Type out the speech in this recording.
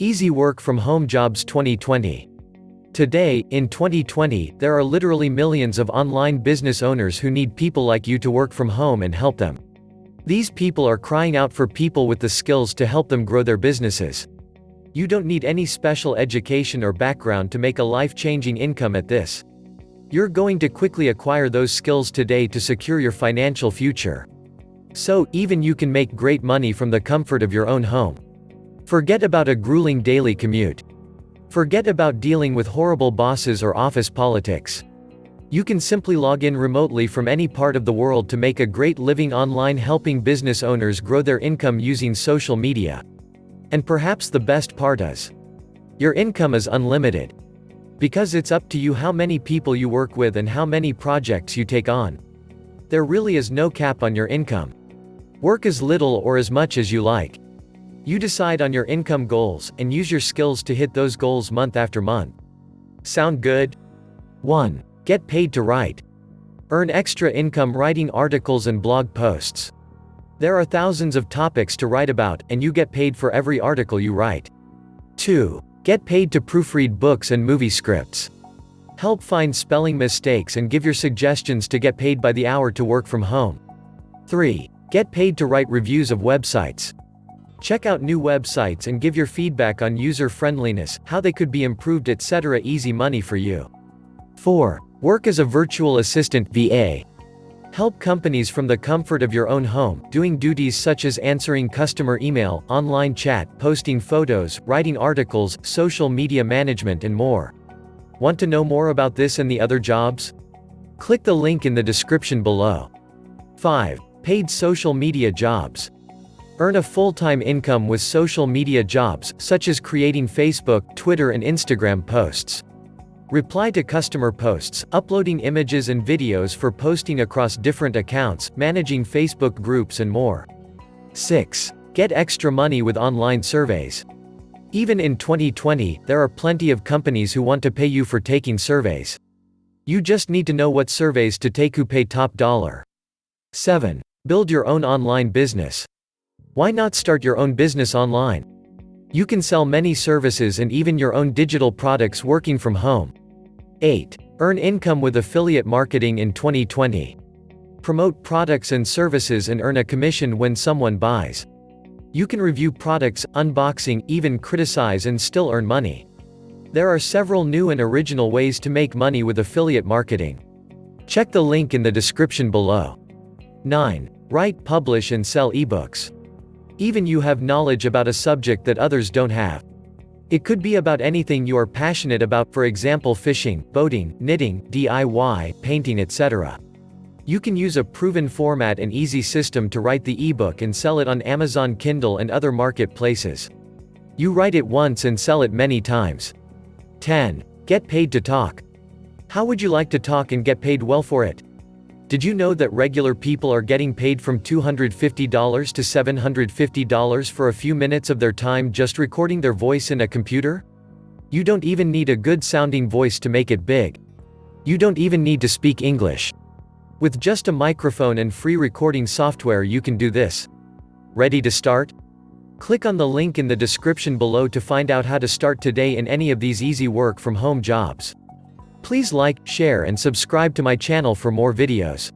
Easy Work from Home Jobs 2020. Today, in 2020, there are literally millions of online business owners who need people like you to work from home and help them. These people are crying out for people with the skills to help them grow their businesses. You don't need any special education or background to make a life-changing income at this. You're going to quickly acquire those skills today to secure your financial future. So, even you can make great money from the comfort of your own home. Forget about a grueling daily commute. Forget about dealing with horrible bosses or office politics. You can simply log in remotely from any part of the world to make a great living online, helping business owners grow their income using social media. And perhaps the best part is, your income is unlimited. Because it's up to you how many people you work with and how many projects you take on. There really is no cap on your income. Work as little or as much as you like. You decide on your income goals, and use your skills to hit those goals month after month. Sound good? 1. Get paid to write. Earn extra income writing articles and blog posts. There are thousands of topics to write about, and you get paid for every article you write. 2. Get paid to proofread books and movie scripts. Help find spelling mistakes and give your suggestions to get paid by the hour to work from home. 3. Get paid to write reviews of websites. Check out new websites and give your feedback on user-friendliness, how they could be improved, etc. Easy money for you. 4. Work as a virtual assistant (VA). Help companies from the comfort of your own home, doing duties such as answering customer email, online chat, posting photos, writing articles, social media management and more. Want to know more about this and the other jobs? Click the link in the description below. 5. Paid social media jobs. Earn a full-time income with social media jobs, such as creating Facebook, Twitter and Instagram posts. Reply to customer posts, uploading images and videos for posting across different accounts, managing Facebook groups and more. 6. Get extra money with online surveys. Even in 2020, there are plenty of companies who want to pay you for taking surveys. You just need to know what surveys to take who pay top dollar. 7. Build your own online business. Why not start your own business online? You can sell many services and even your own digital products working from home. 8. Earn income with affiliate marketing in 2020. Promote products and services and earn a commission when someone buys. You can review products, unboxing, even criticize and still earn money. There are several new and original ways to make money with affiliate marketing. Check the link in the description below. 9. Write, publish and sell ebooks. Even you have knowledge about a subject that others don't have. It could be about anything you are passionate about, for example fishing, boating, knitting, DIY, painting etc. You can use a proven format and easy system to write the ebook and sell it on Amazon Kindle and other marketplaces. You write it once and sell it many times. 10. Get paid to talk. How would you like to talk and get paid well for it? Did you know that regular people are getting paid from $250 to $750 for a few minutes of their time just recording their voice in a computer? You don't even need a good sounding voice to make it big. You don't even need to speak English. With just a microphone and free recording software you can do this. Ready to start? Click on the link in the description below to find out how to start today in any of these easy work from home jobs. Please like, share and subscribe to my channel for more videos.